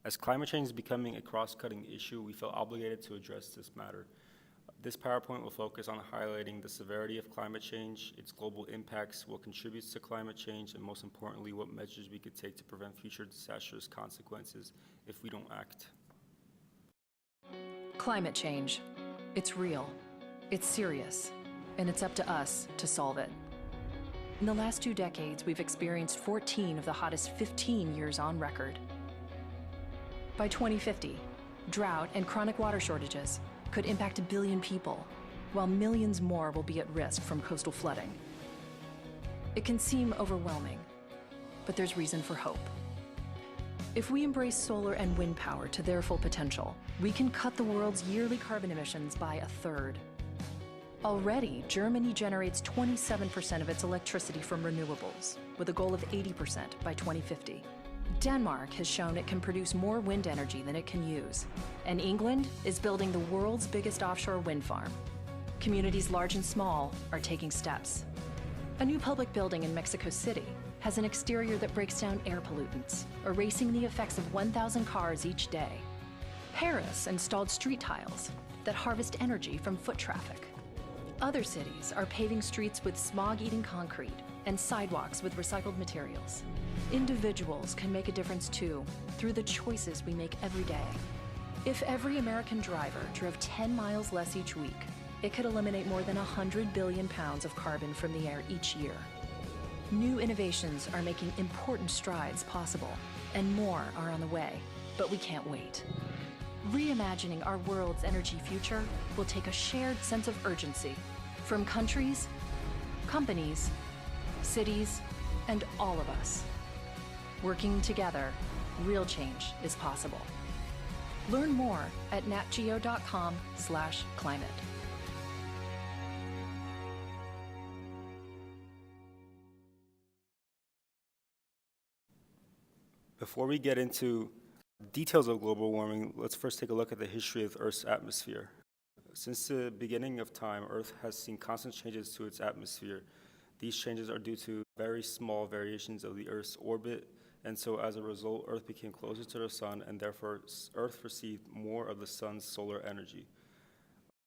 As climate change is becoming a cross-cutting issue, we feel obligated to address this matter. This PowerPoint will focus on highlighting the severity of climate change, its global impacts, what contributes to climate change, and most importantly, what measures we could take to prevent future disastrous consequences if we don't act. Climate change. It's real, it's serious, and it's up to us to solve it. In the last 2 decades, we've experienced 14 of the hottest 15 years on record. By 2050, drought and chronic water shortages could impact 1 billion people, while millions more will be at risk from coastal flooding. It can seem overwhelming, but there's reason for hope. If we embrace solar and wind power to their full potential, we can cut the world's yearly carbon emissions by 1/3. Already, Germany generates 27% of its electricity from renewables, with a goal of 80% by 2050. Denmark has shown it can produce more wind energy than it can use, and England is building the world's biggest offshore wind farm. Communities large and small are taking steps. A new public building in Mexico City has an exterior that breaks down air pollutants, erasing the effects of 1,000 cars each day. Paris installed street tiles that harvest energy from foot traffic. Other cities are paving streets with smog-eating concrete and sidewalks with recycled materials. Individuals can make a difference too, through the choices we make every day. If every American driver drove 10 miles less each week, it could eliminate more than 100 billion pounds of carbon from the air each year. New innovations are making important strides possible, and more are on the way, but we can't wait. Reimagining our world's energy future will take a shared sense of urgency from countries, companies, cities, and all of us. Working together, real change is possible. Learn more at natgeo.com/climate. Before we get into details of global warming, let's first take a look at the history of Earth's atmosphere. Since the beginning of time, Earth has seen constant changes to its atmosphere. These changes are due to very small variations of the Earth's orbit, and so as a result, Earth became closer to the sun, and therefore Earth received more of the sun's solar energy.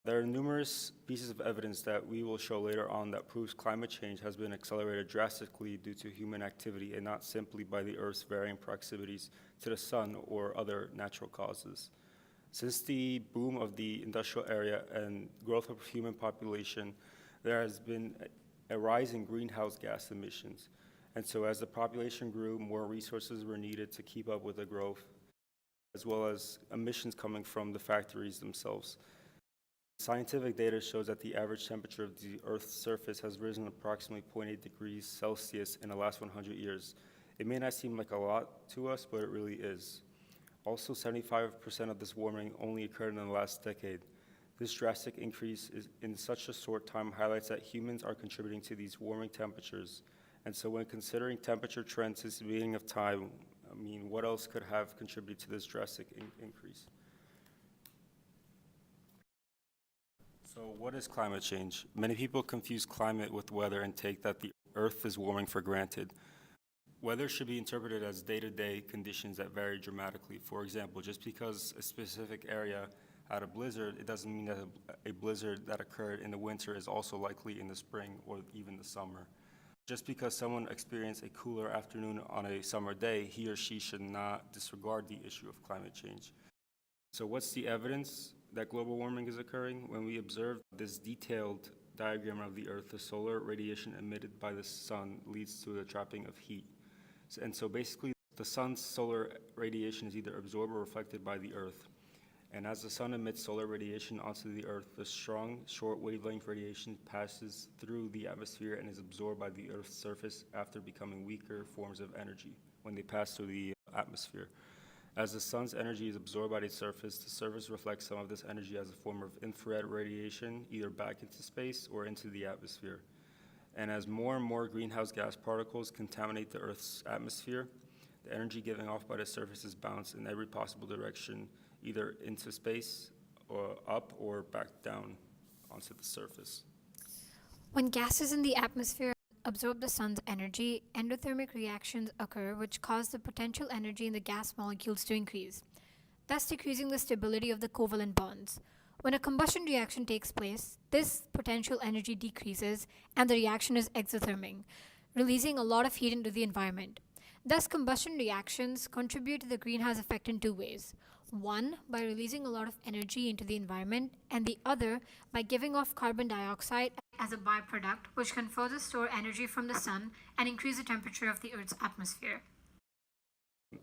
There are numerous pieces of evidence that we will show later on that proves climate change has been accelerated drastically due to human activity and not simply by the Earth's varying proximities to the sun or other natural causes. Since the boom of the industrial area and growth of human population, there has been a rise in greenhouse gas emissions. And so as the population grew, more resources were needed to keep up with the growth, as well as emissions coming from the factories themselves. Scientific data shows that the average temperature of the Earth's surface has risen approximately 0.8 degrees Celsius in the last 100 years. It may not seem like a lot to us, but it really is. Also, 75% of this warming only occurred in the last decade. This drastic increase in such a short time highlights that humans are contributing to these warming temperatures. And so when considering temperature trends since the beginning of time, what else could have contributed to this drastic increase? So what is climate change? Many people confuse climate with weather and take that the Earth is warming for granted. Weather should be interpreted as day-to-day conditions that vary dramatically. For example, just because a specific area had a blizzard, it doesn't mean that a blizzard that occurred in the winter is also likely in the spring or even the summer. Just because someone experienced a cooler afternoon on a summer day, he or she should not disregard the issue of climate change. So what's the evidence that global warming is occurring? When we observe this detailed diagram of the Earth, the solar radiation emitted by the sun leads to the trapping of heat. And so basically, the sun's solar radiation is either absorbed or reflected by the Earth. And as the sun emits solar radiation onto the Earth, the strong, short wavelength radiation passes through the atmosphere and is absorbed by the Earth's surface after becoming weaker forms of energy when they pass through the atmosphere. As the sun's energy is absorbed by the surface reflects some of this energy as a form of infrared radiation, either back into space or into the atmosphere. And as more and more greenhouse gas particles contaminate the Earth's atmosphere, the energy given off by the surface is bounced in every possible direction, either into space or up or back down onto the surface. When gases in the atmosphere absorb the sun's energy, endothermic reactions occur which cause the potential energy in the gas molecules to increase, thus decreasing the stability of the covalent bonds. When a combustion reaction takes place, this potential energy decreases and the reaction is exothermic, releasing a lot of heat into the environment. Thus, combustion reactions contribute to the greenhouse effect in two ways. One, by releasing a lot of energy into the environment, and the other, by giving off carbon dioxide as a byproduct, which can further store energy from the sun and increase the temperature of the Earth's atmosphere.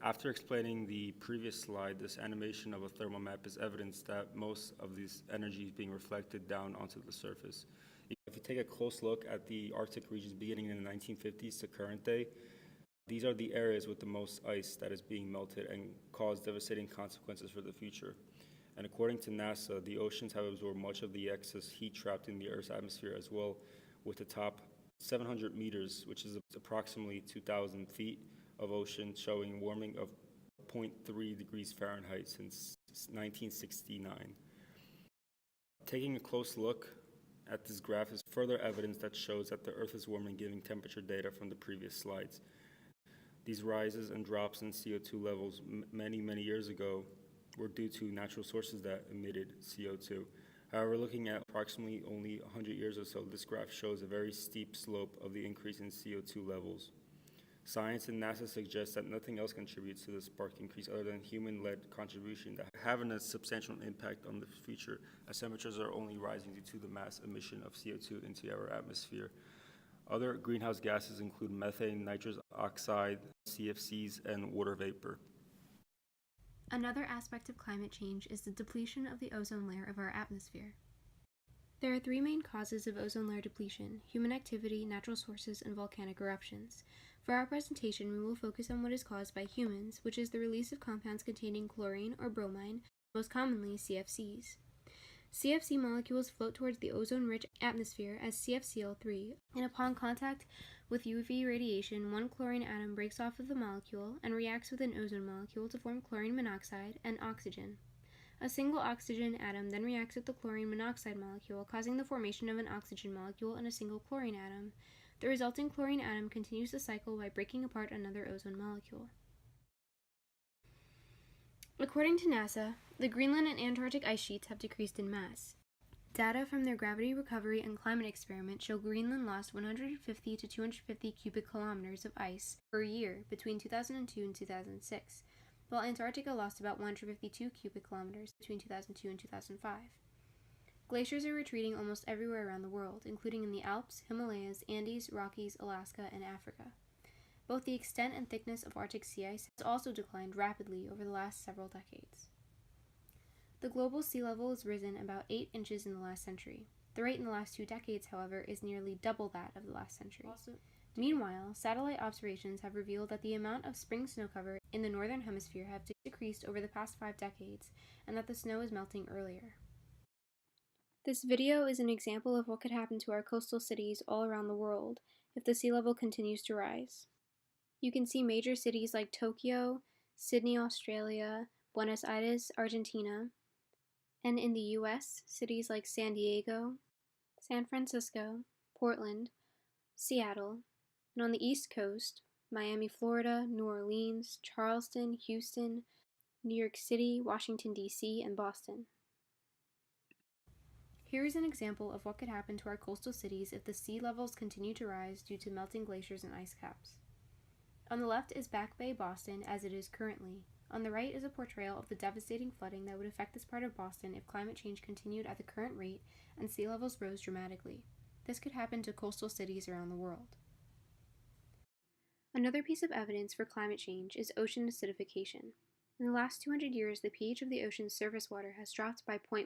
After explaining the previous slide, this animation of a thermal map is evidence that most of this energy is being reflected down onto the surface. If you take a close look at the Arctic regions beginning in the 1950s to current day, these are the areas with the most ice that is being melted and cause devastating consequences for the future. And according to NASA, the oceans have absorbed much of the excess heat trapped in the Earth's atmosphere as well, with the top 700 meters, which is approximately 2,000 feet of ocean, showing warming of 0.3 degrees Fahrenheit since 1969. Taking a close look at this graph is further evidence that shows that the Earth is warming, giving temperature data from the previous slides. These rises and drops in CO2 levels many years ago were due to natural sources that emitted CO2. However, looking at approximately only 100 years or so, this graph shows a very steep slope of the increase in CO2 levels. Science and NASA suggest that nothing else contributes to this spark increase other than human-led contribution that having a substantial impact on the future, as temperatures are only rising due to the mass emission of CO2 into our atmosphere. Other greenhouse gases include methane, nitrous oxide, CFCs, and water vapor. Another aspect of climate change is the depletion of the ozone layer of our atmosphere. There are three main causes of ozone layer depletion: human activity, natural sources, and volcanic eruptions. For our presentation, we will focus on what is caused by humans, which is the release of compounds containing chlorine or bromine, most commonly CFCs. CFC molecules float towards the ozone-rich atmosphere as CFCl3, and upon contact with UV radiation, one chlorine atom breaks off of the molecule and reacts with an ozone molecule to form chlorine monoxide and oxygen. A single oxygen atom then reacts with the chlorine monoxide molecule, causing the formation of an oxygen molecule and a single chlorine atom. The resulting chlorine atom continues the cycle by breaking apart another ozone molecule. According to NASA, the Greenland and Antarctic ice sheets have decreased in mass. Data from their gravity recovery and climate experiment show Greenland lost 150 to 250 cubic kilometers of ice per year between 2002 and 2006, while Antarctica lost about 152 cubic kilometers between 2002 and 2005. Glaciers are retreating almost everywhere around the world, including in the Alps, Himalayas, Andes, Rockies, Alaska, and Africa. Both the extent and thickness of Arctic sea ice has also declined rapidly over the last several decades. The global sea level has risen about 8 inches in the last century. The rate in the last 2 decades, however, is nearly double that of the last century. Meanwhile, satellite observations have revealed that the amount of spring snow cover in the northern hemisphere have decreased over the past 5 decades, and that the snow is melting earlier. This video is an example of what could happen to our coastal cities all around the world if the sea level continues to rise. You can see major cities like Tokyo, Sydney, Australia, Buenos Aires, Argentina, and in the US, cities like San Diego, San Francisco, Portland, Seattle, and on the East Coast, Miami, Florida, New Orleans, Charleston, Houston, New York City, Washington, D.C., and Boston. Here is an example of what could happen to our coastal cities if the sea levels continue to rise due to melting glaciers and ice caps. On the left is Back Bay, Boston, as it is currently. On the right is a portrayal of the devastating flooding that would affect this part of Boston if climate change continued at the current rate and sea levels rose dramatically. This could happen to coastal cities around the world. Another piece of evidence for climate change is ocean acidification. In the last 200 years, the pH of the ocean's surface water has dropped by 0.1,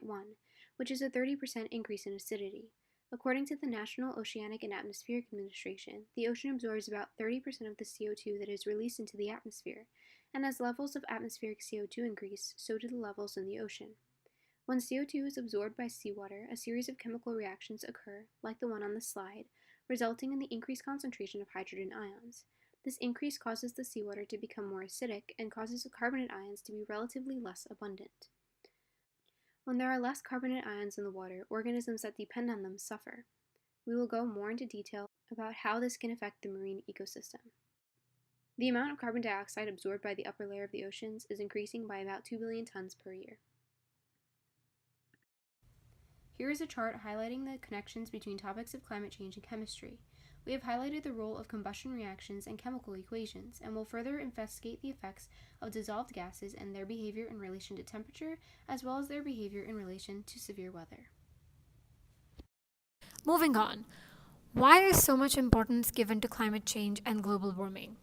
which is a 30% increase in acidity. According to the National Oceanic and Atmospheric Administration, the ocean absorbs about 30% of the CO2 that is released into the atmosphere, and as levels of atmospheric CO2 increase, so do the levels in the ocean. When CO2 is absorbed by seawater, a series of chemical reactions occur, like the one on the slide, resulting in the increased concentration of hydrogen ions. This increase causes the seawater to become more acidic and causes the carbonate ions to be relatively less abundant. When there are less carbonate ions in the water, organisms that depend on them suffer. We will go more into detail about how this can affect the marine ecosystem. The amount of carbon dioxide absorbed by the upper layer of the oceans is increasing by about 2 billion tons per year. Here is a chart highlighting the connections between topics of climate change and chemistry. We have highlighted the role of combustion reactions and chemical equations, and will further investigate the effects of dissolved gases and their behavior in relation to temperature, as well as their behavior in relation to severe weather. Moving on, why is so much importance given to climate change and global warming?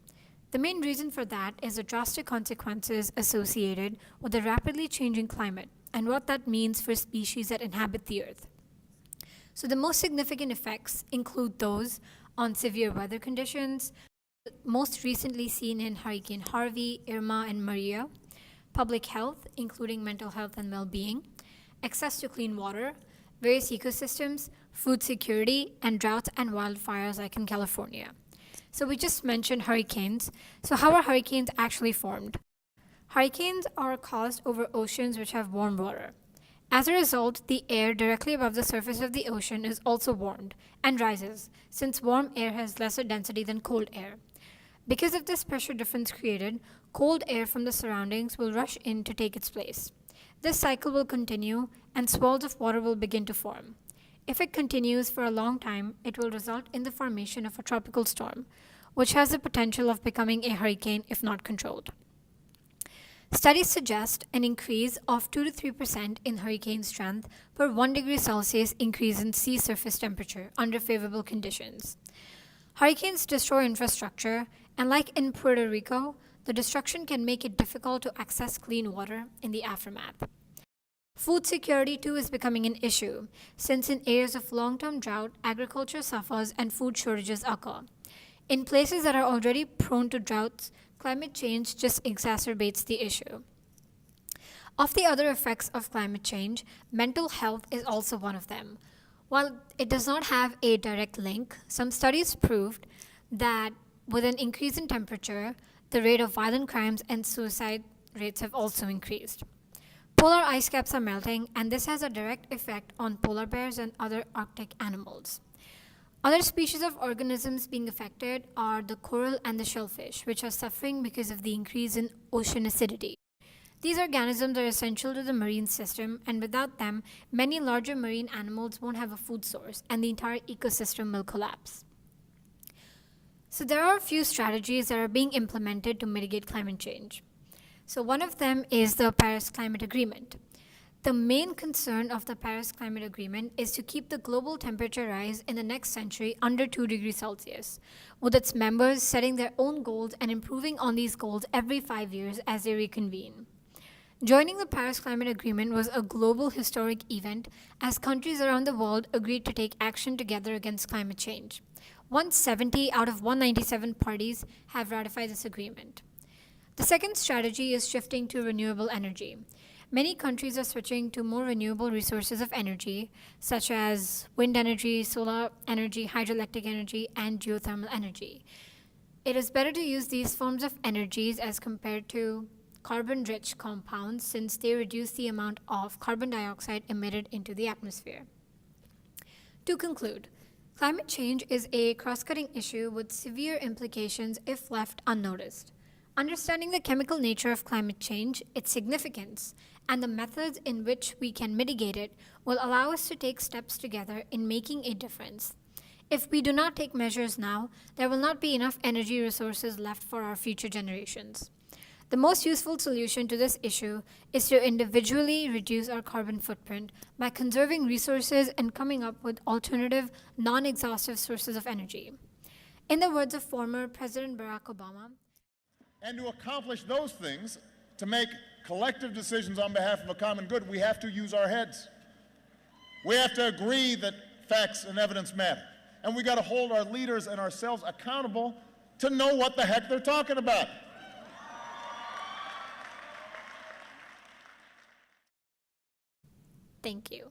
The main reason for that is the drastic consequences associated with the rapidly changing climate and what that means for species that inhabit the Earth. So the most significant effects include those on severe weather conditions, most recently seen in Hurricane Harvey, Irma, and Maria, public health, including mental health and well-being, access to clean water, various ecosystems, food security, and droughts and wildfires like in California. So we just mentioned hurricanes. So how are hurricanes actually formed? Hurricanes are caused over oceans which have warm water. As a result, the air directly above the surface of the ocean is also warmed and rises, since warm air has lesser density than cold air. Because of this pressure difference created, cold air from the surroundings will rush in to take its place. This cycle will continue, and swirls of water will begin to form. If it continues for a long time, it will result in the formation of a tropical storm, which has the potential of becoming a hurricane if not controlled. Studies suggest an increase of 2 to 3% in hurricane strength per 1 degree Celsius increase in sea surface temperature under favorable conditions. Hurricanes destroy infrastructure, and like in Puerto Rico, the destruction can make it difficult to access clean water in the aftermath. Food security too is becoming an issue, since in areas of long-term drought, agriculture suffers and food shortages occur. In places that are already prone to droughts, climate change just exacerbates the issue. Of the other effects of climate change, mental health is also one of them. While it does not have a direct link, some studies proved that with an increase in temperature, the rate of violent crimes and suicide rates have also increased. Polar ice caps are melting, and this has a direct effect on polar bears and other Arctic animals. Other species of organisms being affected are the coral and the shellfish, which are suffering because of the increase in ocean acidity. These organisms are essential to the marine system, and without them, many larger marine animals won't have a food source, and the entire ecosystem will collapse. So there are a few strategies that are being implemented to mitigate climate change. So one of them is the Paris Climate Agreement. The main concern of the Paris Climate Agreement is to keep the global temperature rise in the next century under 2 degrees Celsius, with its members setting their own goals and improving on these goals every 5 years as they reconvene. Joining the Paris Climate Agreement was a global historic event as countries around the world agreed to take action together against climate change. 170 out of 197 parties have ratified this agreement. The second strategy is shifting to renewable energy. Many countries are switching to more renewable resources of energy, such as wind energy, solar energy, hydroelectric energy, and geothermal energy. It is better to use these forms of energies as compared to carbon-rich compounds, since they reduce the amount of carbon dioxide emitted into the atmosphere. To conclude, climate change is a cross-cutting issue with severe implications if left unnoticed. Understanding the chemical nature of climate change, its significance, and the methods in which we can mitigate it will allow us to take steps together in making a difference. If we do not take measures now, there will not be enough energy resources left for our future generations. The most useful solution to this issue is to individually reduce our carbon footprint by conserving resources and coming up with alternative, non-exhaustive sources of energy. In the words of former President Barack Obama, and to accomplish those things, to make collective decisions on behalf of a common good, we have to use our heads. We have to agree that facts and evidence matter. And we got to hold our leaders and ourselves accountable to know what the heck they're talking about. thank you.